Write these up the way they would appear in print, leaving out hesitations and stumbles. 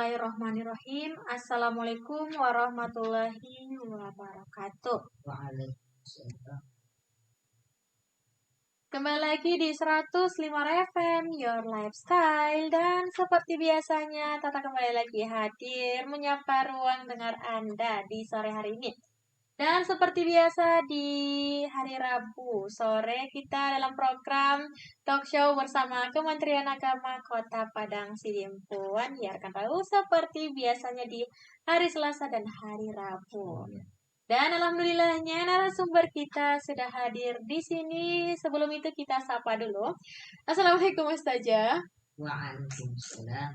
Bismillahirrahmanirrahim. Assalamualaikum warahmatullahi wabarakatuh. Waalaikumsalam. Kembali lagi di 105 FM, Your Lifestyle. Dan seperti biasanya, Tata kembali lagi hadir menyapa ruang dengar Anda di sore hari ini. Dan seperti biasa di hari Rabu sore kita dalam program talk show bersama Kementerian Agama Kota Padang Sidimpuan. Ya kan tahu seperti biasanya di hari Selasa dan hari Rabu. Dan alhamdulillahnya narasumber kita sudah hadir di sini. Sebelum itu kita sapa dulu. Assalamualaikum Ustazah. Waalaikumsalam.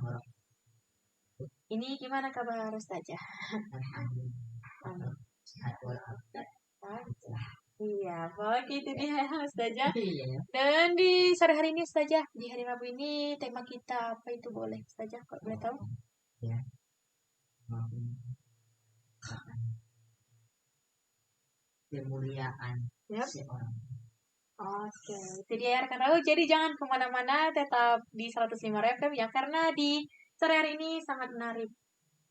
Ini gimana kabar Ustazah? Alhamdulillah. Sehat walafiat. Iya, begitu dia Ustazah. Iya. Dan di sore hari ini Ustazah, di hari Rabu ini tema kita apa itu boleh Ustazah kalau boleh tahu? Ya. Kemuliaan seorang. Oke, itu dia rekan tahu. Jadi jangan kemana-mana, tetap di 105 FM ya, karena di sore hari ini sangat menarik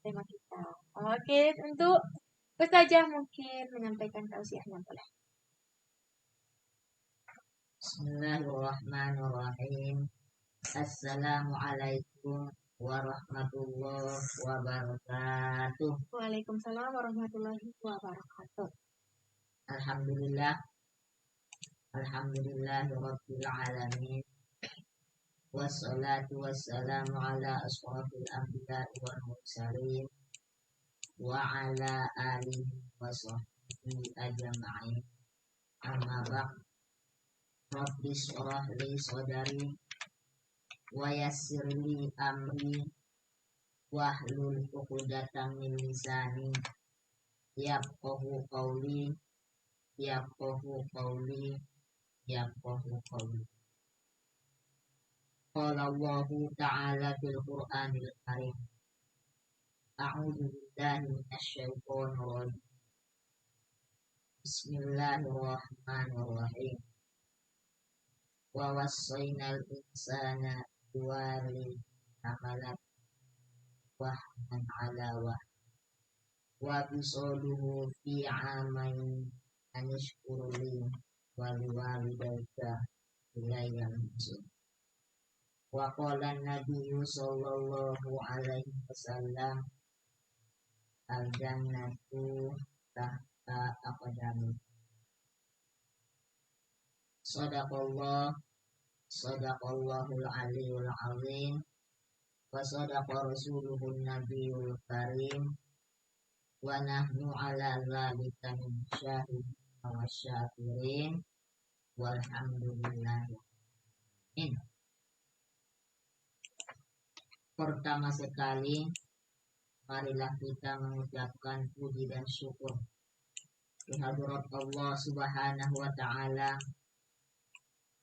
tema kita. Oke, untuk Ustazah mungkin menyampaikan tausiahnya boleh. Bismillahirrahmanirrahim. Assalamualaikum warahmatullahi wabarakatuh. Waalaikumsalam warahmatullahi wabarakatuh. Alhamdulillah. Alhamdulillahirabbil alamin. Wassalatu wassalamu ala asyrafil anbiya'i wal mursalin wa ala alihi wa sahbihi ajma'in. Amma ba'd. Rabbi shrah li sadri wa yassir li amri wahlul 'uqdatam min lisani yafqahu qawli yafqahu qawli. Qala Allahu ta'ala fil Qur'anil Karim. A'udzu billahi minasy syaithanir rajim. Bismillahirrahmanirrahim. Wa wassaynal insana biwalidayhi hamalat wahnan 'ala wahn wa bisaluhu fi 'amain anishkurli wa liwalidayka ilayya al-masir. Wa qala an-nabiyyu sallallahu alaihi wasallam al-jannatu tahta aqdami. Sadaqallahul aliyyul azim wa sadaqa rasuluhun nabiyul karim wa nahnu ala dzalika min syahidin wa syakirin walhamdulillah. Pertama sekali, marilah kita mengucapkan puji dan syukur kehadirat Allah Subhanahu wa Ta'ala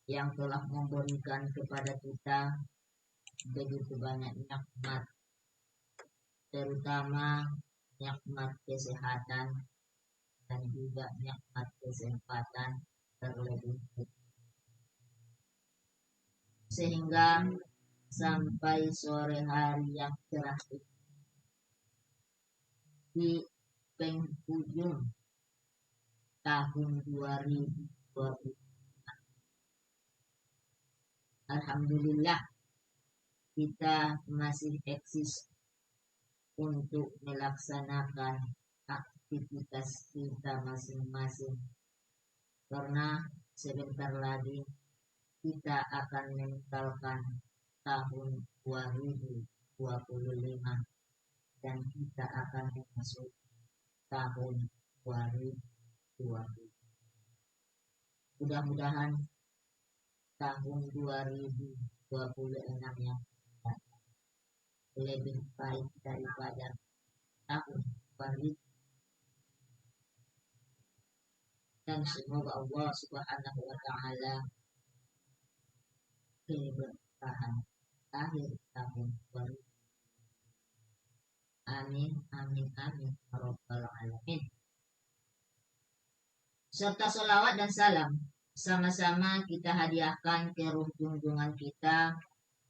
yang telah memberikan kepada kita begitu banyak nikmat, terutama nikmat kesehatan dan juga nikmat kesempatan terlebih, sehingga sampai sore hari yang cerah di penghujung tahun 2020. Alhamdulillah kita masih eksis untuk melaksanakan aktivitas kita masing-masing, karena sebentar lagi kita akan meninggalkan tahun 2025 dan kita akan masuk tahun 2020. Mudah-mudahan tahun 2026 yang datang lebih baik daripada tahun 2020. Dan semoga Allah Subhanahu wa Ta'ala keberkahan akhir tahun 2020. Amin, amin, amin, ya rabbal alamin. Serta sholawat dan salam sama-sama kita hadiahkan ke ruh junjungan kita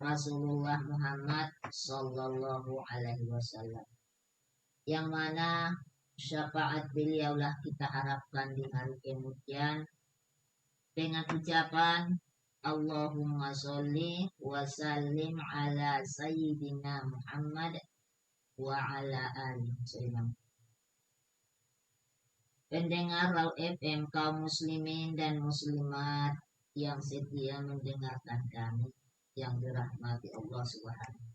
Rasulullah Muhammad Sallallahu Alaihi Wasallam, yang mana syafaat beliaulah kita harapkan di hari kemudian dengan ucapan Allahumma sholli wa sallim ala sayyidina Muhammad wa ala alihi wasallam. Pendengar Raw FM, kaum muslimin dan muslimat yang setia mendengarkan kami yang dirahmati Allah Subhanahu.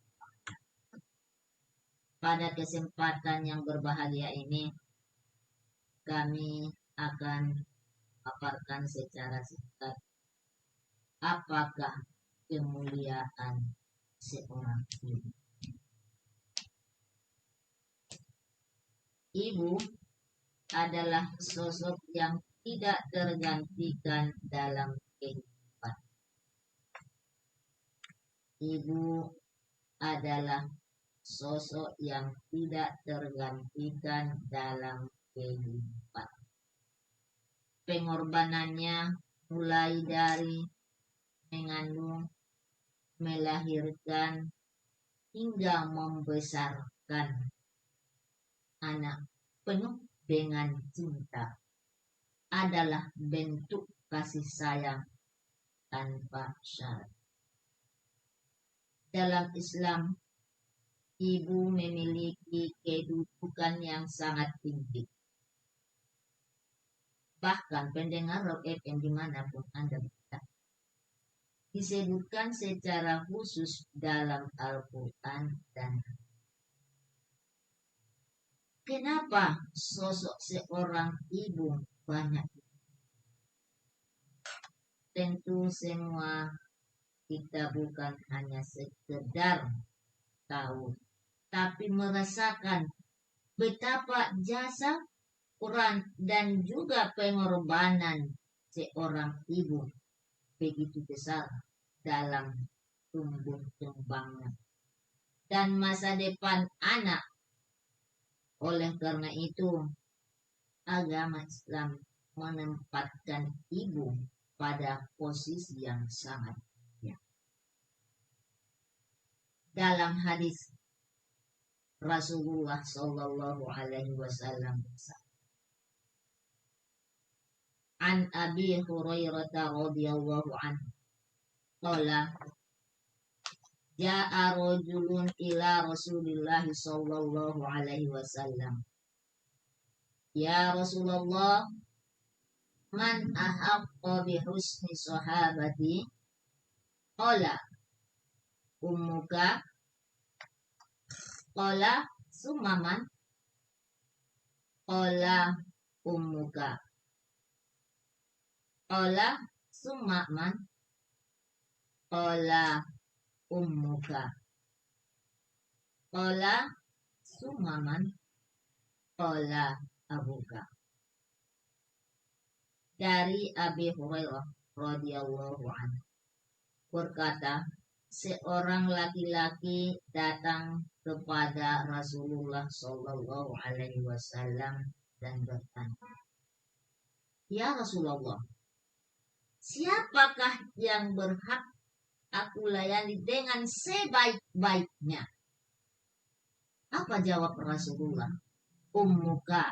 Pada kesempatan yang berbahagia ini, kami akan paparkan secara singkat apakah kemuliaan seorang ibu. Ibu adalah sosok yang tidak tergantikan dalam kehidupan. Ibu adalah sosok yang tidak tergantikan dalam kehidupan. Pengorbanannya mulai dari mengandung, melahirkan, hingga membesarkan anak penuh dengan cinta adalah bentuk kasih sayang tanpa syarat. Dalam Islam, ibu memiliki kedudukan yang sangat tinggi. Bahkan pendengar Rock FM dimanapun Anda berada, disebutkan secara khusus dalam Al-Quran dan kenapa sosok seorang ibu banyak? Tentu semua kita bukan hanya sekedar tahu, tapi merasakan betapa jasa, peran, dan juga pengorbanan seorang ibu begitu besar dalam tumbuh kembangnya dan masa depan anak. Oleh karena itu, agama Islam menempatkan ibu pada posisi yang sangat ya. Dalam hadis Rasulullah Sallallahu Alaihi Wasallam, an Abi Hurairah radhiyallahu anhu qala ja'a rajulun ila Rasulillah sallallahu alaihi wasallam. Ya Rasulullah, man ahaqqa bi husni sahabati? Qala ummuka. Qala summa man? Qala ummuka. Qala summa man? Qala ummuka. Qala summa man? Qala abuka. Dari Abi Hurairah radhiyallahu anhu berkata, seorang laki-laki datang kepada Rasulullah sallallahu alaihi wasallam dan bertanya, "Ya Rasulullah, siapakah yang berhak aku layani dengan sebaik-baiknya?" Apa jawab Rasulullah? Ummuka,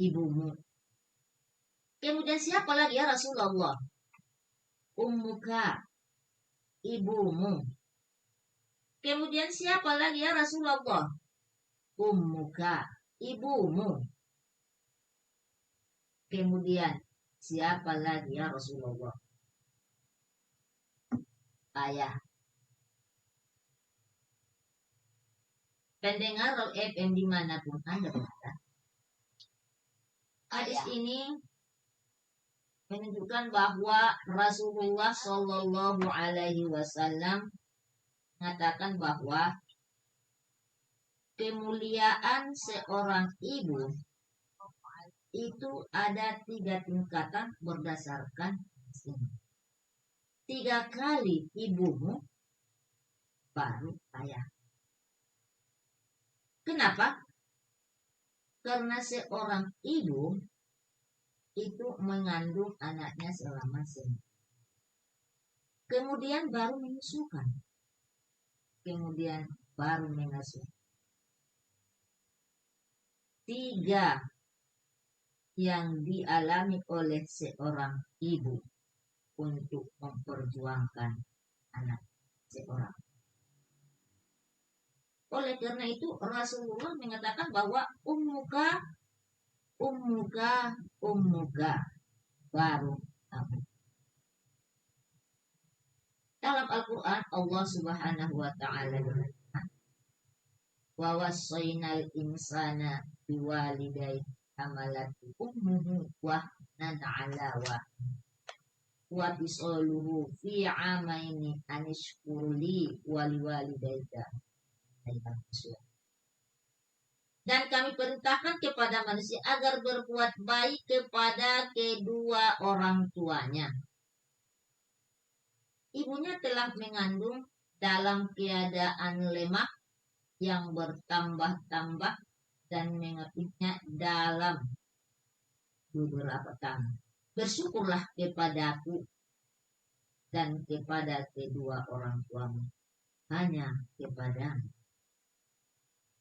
ibumu. Kemudian siapa lagi ya Rasulullah? Ummuka, ibumu. Kemudian siapa lagi ya Rasulullah? Ummuka, ibumu. Kemudian siapa lagi ya Rasulullah? Ayah. Pendengar Rock FM dimanapun Anda berada, hadis ini menunjukkan bahwa Rasulullah Shallallahu Alaihi Wasallam mengatakan bahwa kemuliaan seorang ibu itu ada 3 tingkatan berdasarkan sini. 3 kali ibumu baru ayah. Kenapa? Karena seorang ibu itu mengandung anaknya selama 9. kemudian baru menyusukan, kemudian baru mengasuh. 3 yang dialami oleh seorang ibu untuk memperjuangkan anak seorang. Oleh karena itu Rasulullah mengatakan bahwa ummuka baru aku. Dalam Al-Quran Allah Subhanahu wa ta'ala berfirman, wa wassaynal insana biwalidayhi hamalatu ummuhu wahnan 'ala wa bisaluhu fi 'amaini anishkurli wa liwalidayka. Dan kami perintahkan kepada manusia agar berbuat baik kepada kedua orang tuanya. Ibunya telah mengandung dalam keadaan lemah yang bertambah-tambah dan mengepitnya dalam beberapa tahun. Bersyukurlah kepadaku dan kepada kedua orang tuamu, hanya kepada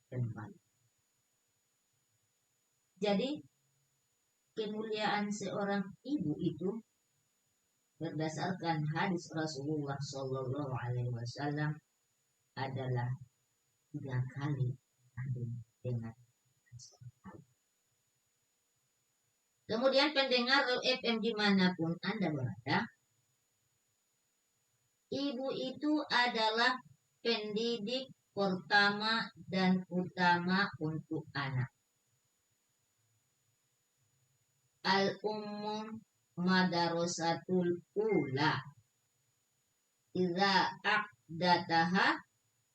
kembali. Jadi kemuliaan seorang ibu itu berdasarkan hadis Rasulullah Shallallahu Alaihi Wasallam adalah 3 kali dengan. Kemudian pendengar FM dimanapun Anda berada, ibu itu adalah pendidik pertama dan utama untuk anak. Al-ummu madarasatul ula. Iza aqdataha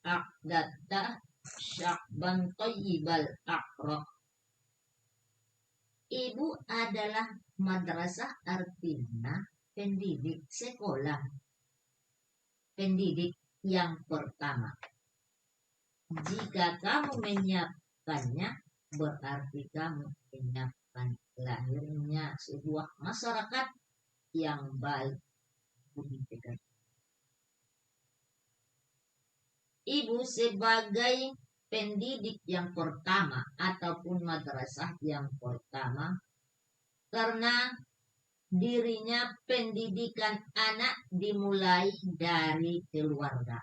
aqdatta syakban tayyibal aqraq. Ibu adalah madrasah, artinya pendidik sekolah. Pendidik yang pertama. Jika kamu menyiapkannya, berarti kamu menyiapkan lahirnya sebuah masyarakat yang baik. Ibu sebagai pendidik yang pertama ataupun madrasah yang pertama, karena dirinya pendidikan anak dimulai dari keluarga.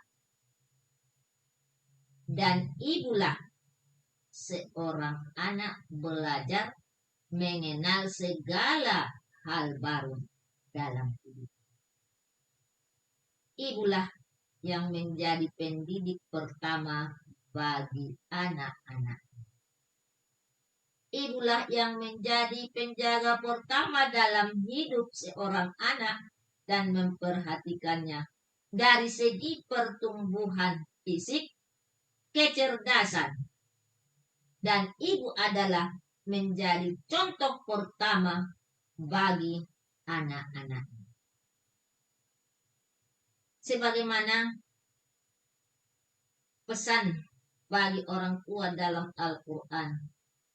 Dan ibulah seorang anak belajar mengenal segala hal baru dalam hidup. Ibulah yang menjadi pendidik pertama bagi anak-anak. Ibulah yang menjadi penjaga pertama dalam hidup seorang anak dan memperhatikannya dari segi pertumbuhan fisik, kecerdasan. Dan ibu adalah menjadi contoh pertama bagi anak-anak. Sebagaimana pesan bagi orang tua dalam Al-Quran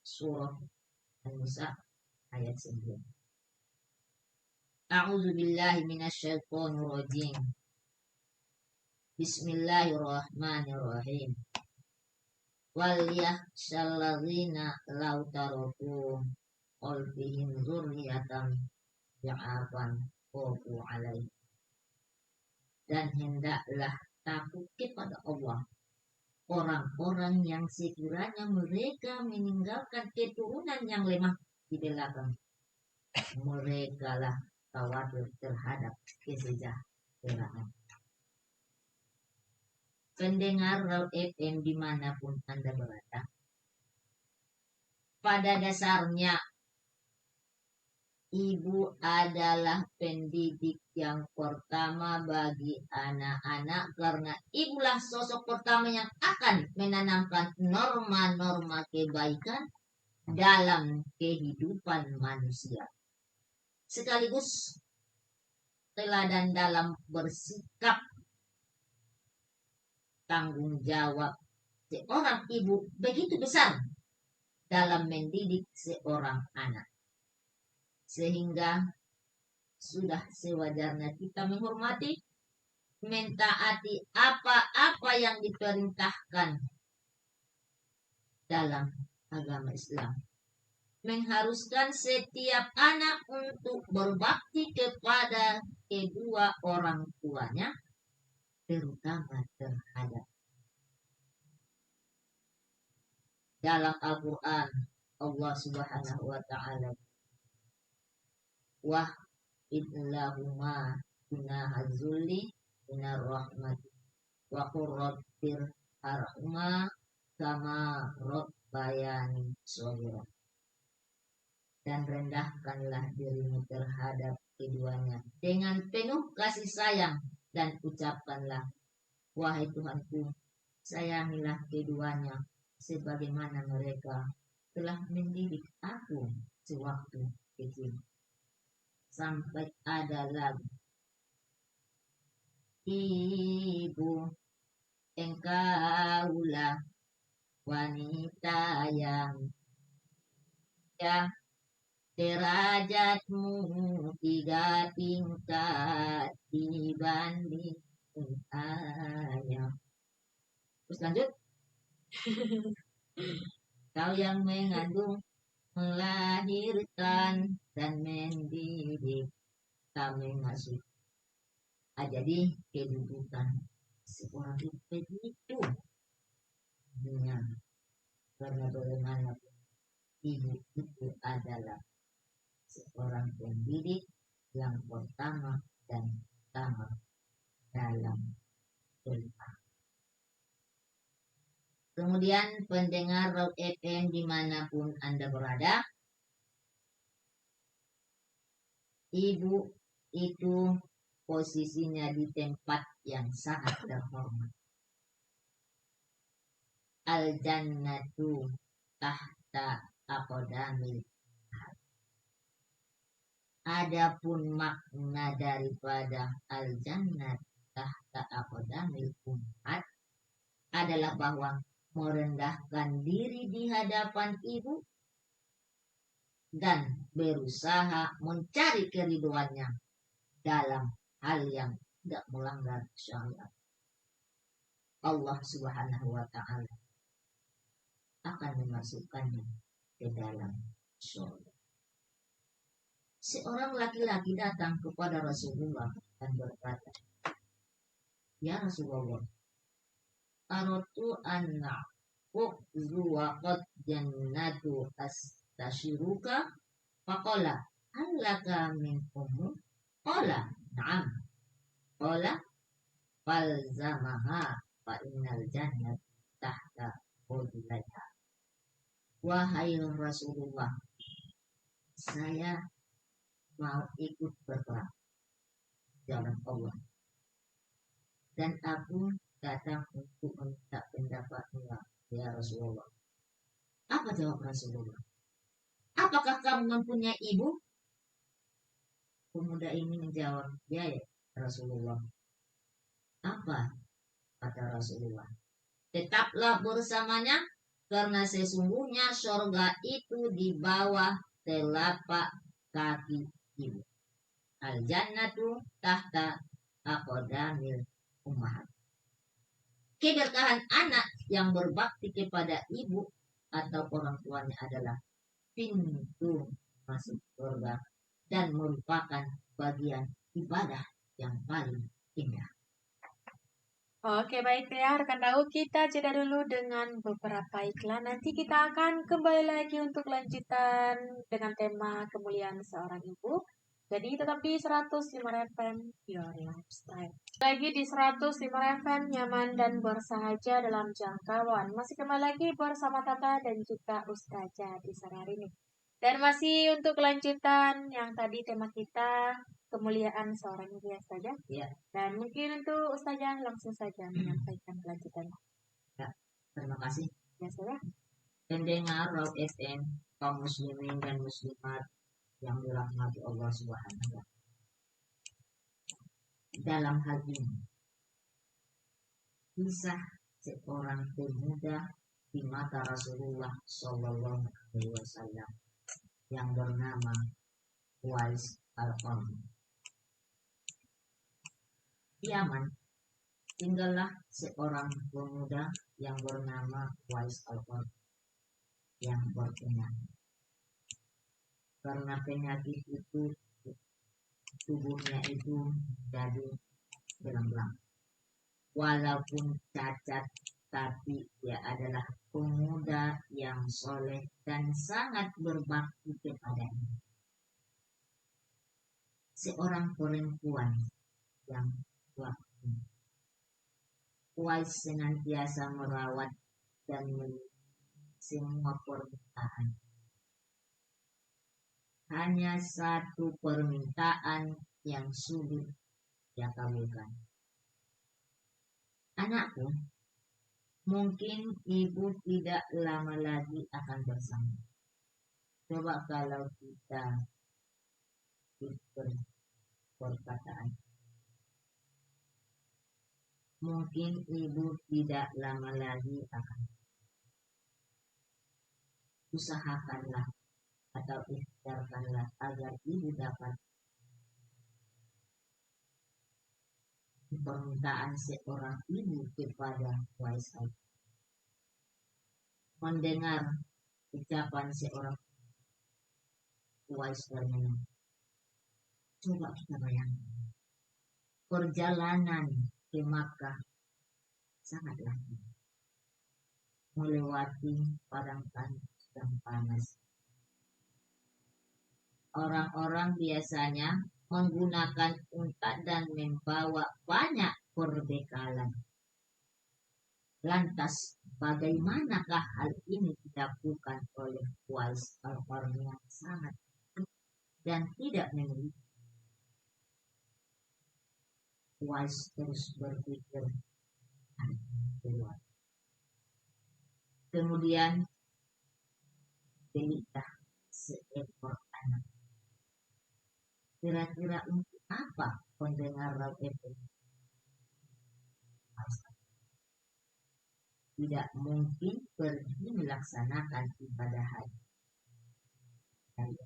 surah An-Nisa ayat 9. A'udzu billahi minasyaitonir rajim. Bismillahirrahmanirrahim. Wal yakhshal ladzina law taraku qalbihim dzurriyyatan ya'afan qulu alaihi. Dan hendaklah takut kepada Allah orang-orang yang sekiranya mereka meninggalkan keturunan yang lemah di belakang. Mereka lah khawatir terhadap kesejahteraan. Pendengar Raw FM dimanapun Anda berada, pada dasarnya ibu adalah pendidik yang pertama bagi anak-anak, karena ibulah sosok pertama yang akan menanamkan norma-norma kebaikan dalam kehidupan manusia, sekaligus teladan dalam bersikap. Tanggung jawab seorang ibu begitu besar dalam mendidik seorang anak, sehingga sudah sewajarnya kita menghormati mentaati apa-apa yang diperintahkan dalam agama Islam, mengharuskan setiap anak untuk berbakti kepada kedua orang tuanya, terutama terhadap. Dalam Al-Quran, Allah Subhanahu wa Ta'ala, wah idlahuma junahazuli minar rahmati wa qurrabbir arhuma kama rabbayani shaghira. Dan rendahkanlah dirimu terhadap keduanya dengan penuh kasih sayang, dan ucapkanlah, wahai Tuhanku, sayangilah keduanya sebagaimana mereka telah mendidik aku sewaktu kecil. Sampai ada lagi, ibu, engkaulah wanita yang derajatmu 3 tingkat dibanding ayah. Terus lanjut. Kau yang mengandung, melahirkan, dan mendidik kami masuk. Jadi kedudukan seorang itu begitu. Karena bagaimana ibu itu adalah seorang pendidik yang pertama dan utama dalam cerita. Kemudian pendengar Rock FM dimanapun Anda berada, ibu itu posisinya di tempat yang sangat terhormat. Al-jannatu tahta aqdamil. Adapun makna daripada al-jannat tahta aqdamil ummat adalah bahwa merendahkan diri di hadapan ibu dan berusaha mencari keriduannya dalam hal yang tidak melanggar syariat. Allah Subhanahu wa Ta'ala akan memasukkannya ke dalam surga. Seorang laki-laki datang kepada Rasulullah dan berkata, ya Rasulullah, aratu anna uqzuwaqat jannatu astashiruka faqala hallaka min ummu qala na'am qala falzamaha fa innal jannat tahta qudlaiha. Wahai Rasulullah, saya mau ikut berperang jalan Allah, dan aku datang untuk meminta pendapatnya ya Rasulullah. Apa jawab Rasulullah? Apakah kamu mempunyai ibu? Pemuda ini menjawab, ya Rasulullah. Apa kata Rasulullah? Tetaplah bersamanya, karena sesungguhnya surga itu di bawah telapak kaki ibu. Al-jannatu tahta aqdamil ummahat. Keberkahan anak yang berbakti kepada ibu atau orang tuanya adalah pintu masuk surga dan merupakan bagian ibadah yang paling indah. Oke, baik ya rekan tahu, kita jeda dulu dengan beberapa iklan. Nanti kita akan kembali lagi untuk lanjutan dengan tema kemuliaan seorang ibu. Jadi tetap di 105 FM Your Lifestyle. Lagi di 105 FM nyaman dan bersahaja dalam jangkauan. Masih kembali lagi bersama Tata dan juga Ustazah di sore hari ini. Dan masih untuk kelanjutan yang tadi tema kita kemuliaan seorang ibu ya saja. Ya. Dan mungkin untuk Ustazah langsung saja menyampaikan kelanjutannya. Ya, terima kasih. Ya saja. Pendengar Rock FM, kaum muslimin dan muslimat yang dirahmati Allah Subhanahu wa Ta'ala. Dalam hal ini, kisah seorang pemuda di mata Rasulullah Shallallahu Alaihi Wasallam yang bernama Uwais al-Qarni. Yaman tinggallah seorang pemuda yang bernama Uwais Al-Qarni yang berpenyakit. Karena penyakit itu tubuhnya itu jadi belang-belang. Walaupun cacat, tapi dia adalah pemuda yang soleh dan sangat berbakti kepadanya. Seorang perempuan yang kuat. Uwais senantiasa merawat dan semua permintaan. Hanya satu permintaan yang sulit dia kabulkan. Anakku, mungkin ibu tidak lama lagi akan bersama. Coba kalau kita perkataan. Mungkin ibu tidak lama lagi akan. Usahakanlah atau ikhtiarkanlah agar ibu dapat permintaan seorang ibu kepada Uwais Al-Qarni. Mendengar ucapan seorang Uwais Al-Qarni, coba kita bayangkan perjalanan ke Makkah sangatlah melewati padang tanah yang panas. Orang-orang biasanya menggunakan unta dan membawa banyak perbekalan. Lantas, bagaimanakah hal ini dilakukan oleh Uwais Al-Qarni yang sangat dan tidak memiliki? Uwais terus berpikir keluar. Kemudian belilah seekor anak. Kira-kira untuk apa pendengar Raw FM? Tidak mungkin pergi melaksanakan ibadah haji.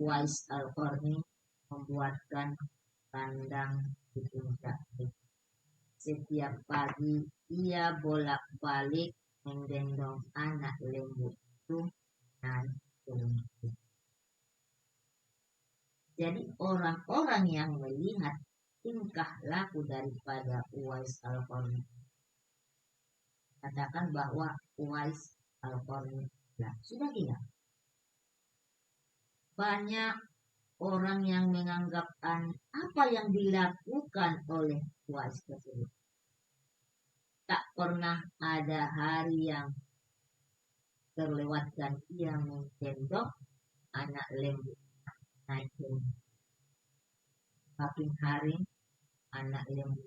Uwais Al-Qarni membuatkan kandang di puncak. Setiap pagi ia bolak-balik menggendong anak lembu itu naik turun. Jadi orang-orang yang melihat tingkah laku daripada Uwais Al-Qarni katakan bahwa Uwais Al-Qarni sudah gila. Banyak orang yang menganggap apa yang dilakukan oleh Uwais tersebut. Tak pernah ada hari yang terlewatkan ia menggendong anak lembu naik turun. Makin hari anak lembu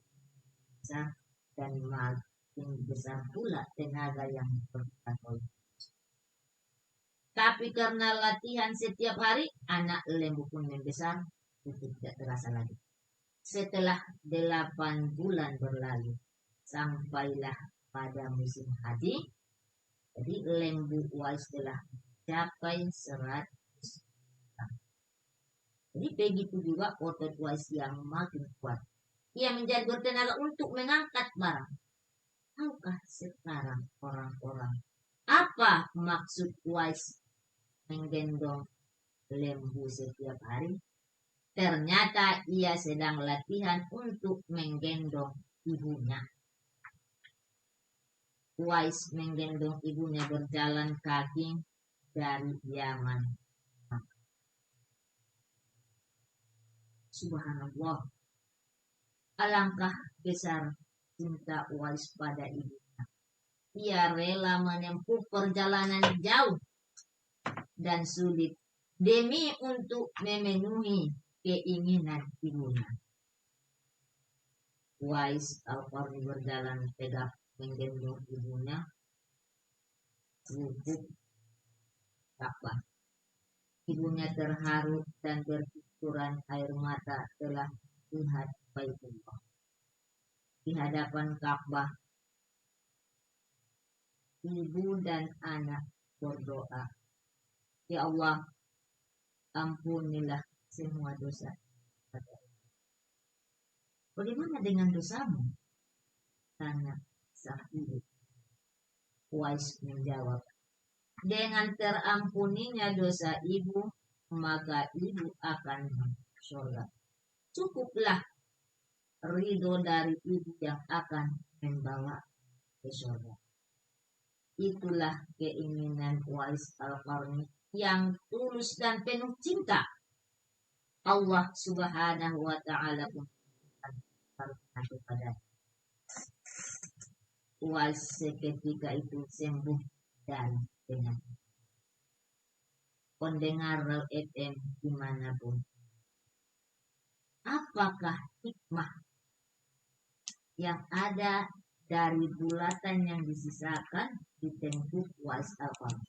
besar dan makin besar pula tenaga yang diperlukan oleh. Tapi karena latihan setiap hari, anak lembu pun membesar, itu tidak terasa lagi. Setelah 8 bulan berlalu, sampailah pada musim haji. Jadi lembu Uwais telah mencapai 100. Jadi begitu juga otot Uwais yang makin kuat. Ia menjadi bertenaga untuk mengangkat barang. Tahukah sekarang orang-orang apa maksud Uwais menggendong lembu setiap hari? Ternyata ia sedang latihan untuk menggendong ibunya. Uwais menggendong ibunya berjalan kaki dari Yaman. Subhanallah. Alangkah besar cinta Uwais pada ibunya. Ia rela menempuh perjalanan jauh dan sulit demi untuk memenuhi keinginan ibunya. Uwais Al-Qarni berjalan tegap menggendong ibunya lubuk Ka'bah. Ibunya terharu dan bercucuran air mata telah lihat Baitullah. Di hadapan Ka'bah, ibu dan anak berdoa, "Ya Allah, ampunilah semua dosa." Bagaimana dengan dosamu? Tanya sang ibu. Uwais menjawab, dengan terampuninya dosa ibu, maka ibu akan masuk surga. Cukuplah ridho dari ibu yang akan membawa ke surga. Itulah keinginan Uwais Al-Qarni yang tulus dan penuh cinta. Allah Subhanahu wa Ta'ala pun kepada Uwais seketika itu sembuh dan penyakit. Pendengar FM dimanapun, apakah hikmah yang ada dari bulatan yang disisakan di tengkuk Uwais Al-Qarni?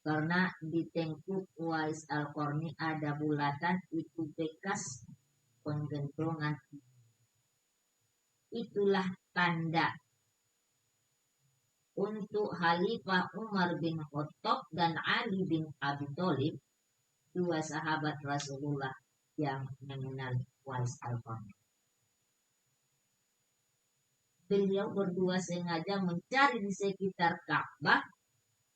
Karena di tengkuk Uwais Al-Qarni ada bulatan itu bekas penggentongan. Itulah tanda untuk Khalifah Umar bin Khattab dan Ali bin Abi Thalib, dua sahabat Rasulullah yang mengenal Uwais Al-Qarni. Beliau berdua sengaja mencari di sekitar Ka'bah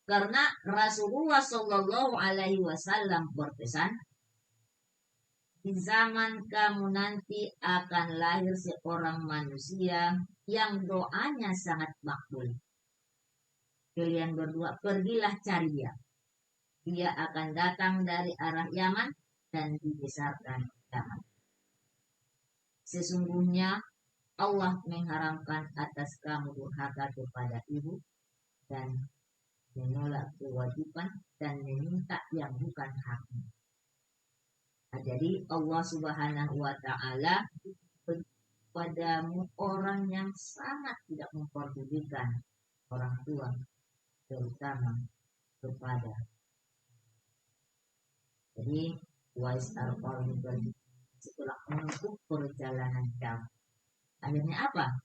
karena Rasulullah Shallallahu Alaihi Wasallam berpesan, di zaman kamu nanti akan lahir seorang manusia yang doanya sangat makbul. Kalian berdua pergilah cari dia. Dia akan datang dari arah Yaman dan dibesarkan Yaman. Sesungguhnya Allah mengharamkan atas kamu durhaka kepada ibu dan menolak kewajiban dan meminta yang bukan haknya. Nah, jadi Allah Subhanahu wa Ta'ala padamu orang yang sangat tidak memperdulikan orang tua, terutama kepada. Jadi Uwais Al-Qarni setelah menempuh perjalanan jauh, akhirnya apa?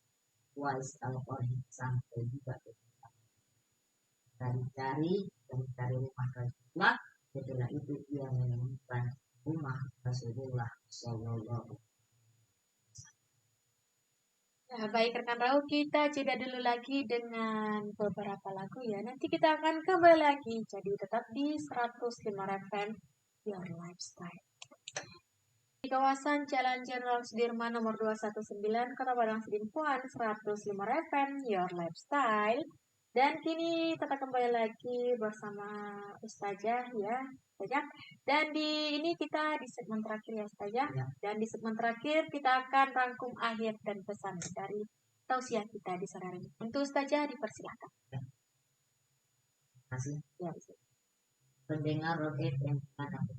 Uwais Al-Qarni sampai juga ke cari rumah Rasulullah. Setelah itu ia menemukan rumah Rasulullah Sallallahu. Nah, baik rekan Raul, kita jeda dulu lagi dengan beberapa lagu ya. Nanti kita akan kembali lagi. Jadi tetap di 105 FM Your Lifestyle. Di kawasan Jalan Jenderal Sudirman nomor 219 Kota Padang Sidimpuan 105 FM Your Lifestyle. Dan kini tetap kembali lagi bersama Ustazah ya, Ustazah. Dan di ini kita di segmen terakhir ya Ustazah. Ya. Dan di segmen terakhir kita akan rangkum akhir dan pesan dari tausiah kita di sore hari ini. Untuk Ustazah dipersilakan. Terima kasih. Ya, Ustazah. Pendengar Rock FM dimanapun,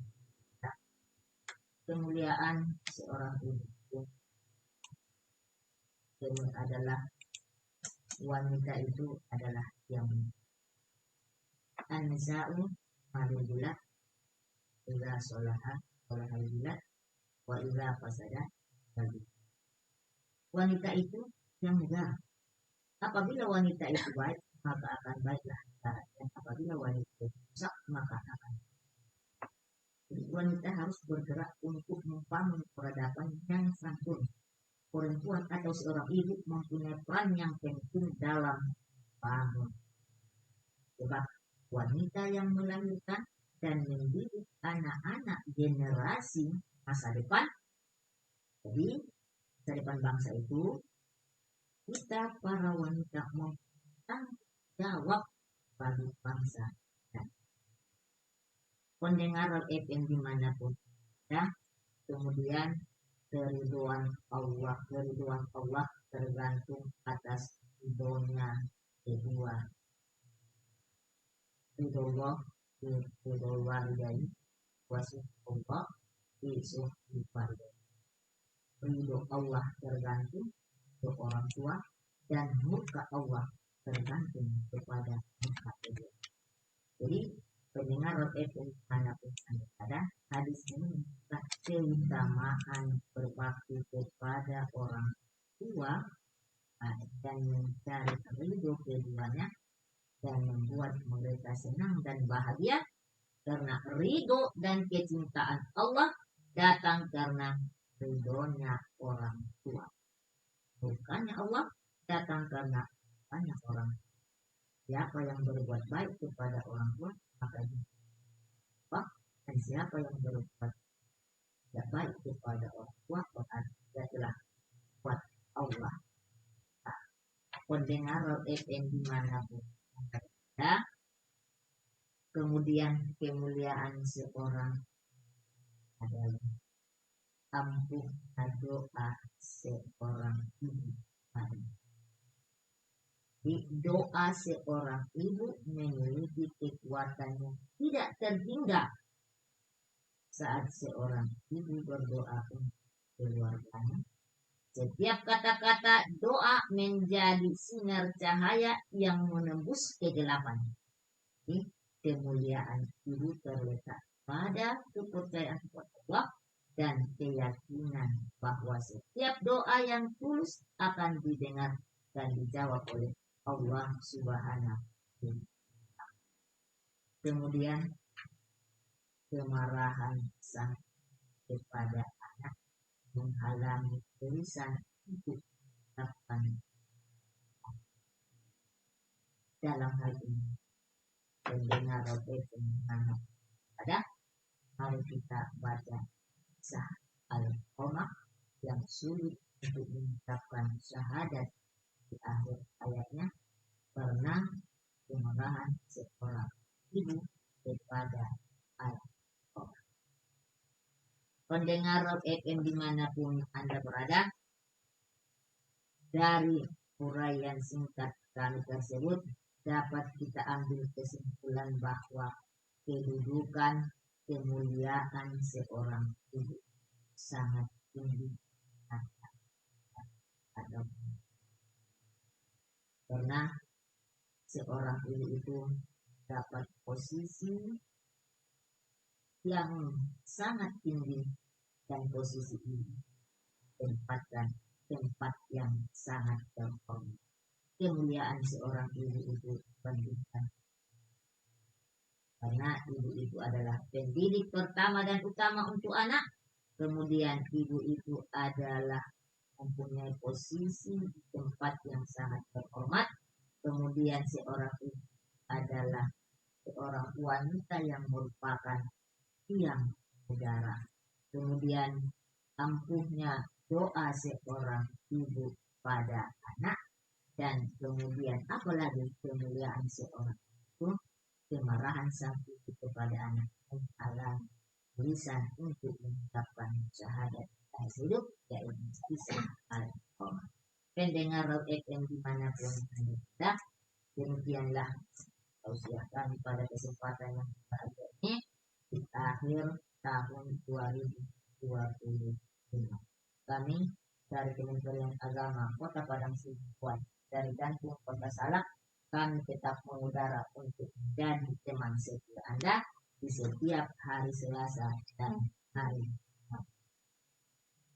kemuliaan seorang ibu adalah wanita itu adalah yang an-nisa'u marijulah idza sholaha sholaha wa idza fasada bagi. Wanita itu yang negara. Apabila wanita itu baik, maka akan baiklah negara. Dan apabila wanita itu rusak, maka akan. Jadi wanita harus bergerak untuk membangun peradaban yang santun. Perempuan atau seorang ibu mempunyai peran yang penting dalam bangun. Sebab wanita yang melahirkan dan mendidik anak-anak generasi masa depan. Jadi masa depan bangsa itu kita para wanita bertanggung jawab bagi bangsa dan pendengar FM dimanapun ya. Kemudian keriduan Allah tergantung atas ridhonya kedua. Ridho walidayni wasuhullah bisuhullah. Ridho Allah tergantung ke orang tua dan murka Allah tergantung kepada murka kedua. Jadi pendengar FM manapun Anda ada, hadis ini menunjukkan keutamaan berbakti kepada orang tua dan mencari ridho keduanya dan membuat mereka senang dan bahagia karena ridho dan kecintaan Allah datang karena ridhonya orang tua. Bukannya Allah datang karena banyak orang. Siapa yang berbuat baik kepada orang tua, maka dia. Dan siapa yang berbuat tidak baik kepada orang tua, maka dia telah buat Allah. Pendengar FM dimanapun ada, kemudian kemuliaan seorang adalah ampuh doa seorang ibu. Di doa seorang ibu memiliki kekuatan yang tidak terhingga saat seorang ibu berdoa untuk keluarganya. Setiap kata-kata doa menjadi sinar cahaya yang menembus kegelapan. Kemuliaan ibu terletak pada kepercayaan kepada Allah dan keyakinan bahwa setiap doa yang tulus akan didengar dan dijawab oleh Allah Subhanahu. Kemudian kemarahan sang kepada anak menghalangi tulisan untuk mendapatkan. Dalam hal ini pendengar FM ada, mari kita baca kisah Al-Qamah yang sulit untuk mengucapkan syahadat. Di akhir ayatnya, pernah kemarahan seorang ibu kepada Al-Qamah. Pendengar FM dimanapun Anda berada, dari uraian singkat kami tersebut dapat kita ambil kesimpulan bahwa kedudukan kemuliaan seorang ibu sangat tinggi karena seorang ibu itu dapat posisi yang sangat tinggi dan posisi ini tempatkan tempat yang sangat terhormat. Kemuliaan seorang ibu itu pendidikan, karena ibu itu adalah pendidik pertama dan utama untuk anak. Kemudian ibu itu adalah mempunyai posisi di tempat yang sangat terhormat. Kemudian seorang ibu adalah seorang wanita yang merupakan tiang negara. Kemudian ampuhnya doa seorang ibu pada anak, dan kemudian apalagi kemuliaan seorang itu, kemarahan sang ibu kepada anak menghalangi lisan untuk mengucapkan syahadat hidup, yaitu kisah Al-Qamah. Pendengar FM dimanapun Anda berada, demikianlah tausiah kami pada kesempatan yang berbahagia ini di akhir tahun 2025. Kami dari Kementerian Agama Kota Padang Sidempuan dari Jantung Kota Salak, kami tetap mengudara untuk menjadi teman setia Anda di setiap hari Selasa dan hari Jumat.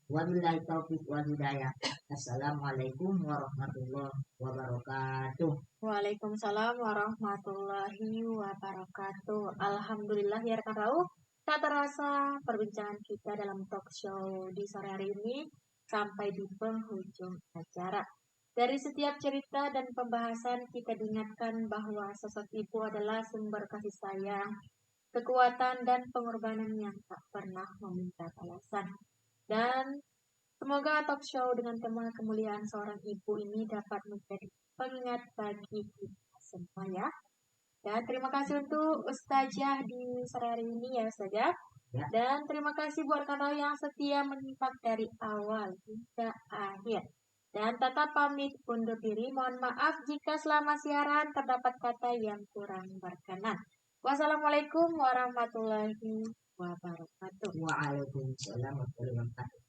Wabillahi taufiq wal hidayah. Assalamualaikum warahmatullahi wabarakatuh. Waalaikumsalam warahmatullahi wabarakatuh. Alhamdulillah ya rekan Rauf, tak terasa perbincangan kita dalam talk show di sore hari ini sampai di penghujung acara. Dari setiap cerita dan pembahasan kita diingatkan bahwa sosok ibu adalah sumber kasih sayang, kekuatan dan pengorbanan yang tak pernah meminta balasan. Dan semoga talk show dengan tema kemuliaan seorang ibu ini dapat menjadi pengingat bagi kita semua ya. Dan terima kasih untuk Ustazah di sore hari ini ya Ustazah. Ya. Dan terima kasih buat kalian yang setia menyimak dari awal hingga akhir. Dan tetap pamit undur diri. Mohon maaf jika selama siaran terdapat kata yang kurang berkenan. Wassalamualaikum warahmatullahi wabarakatuh. Waalaikumsalam warahmatullahi wabarakatuh.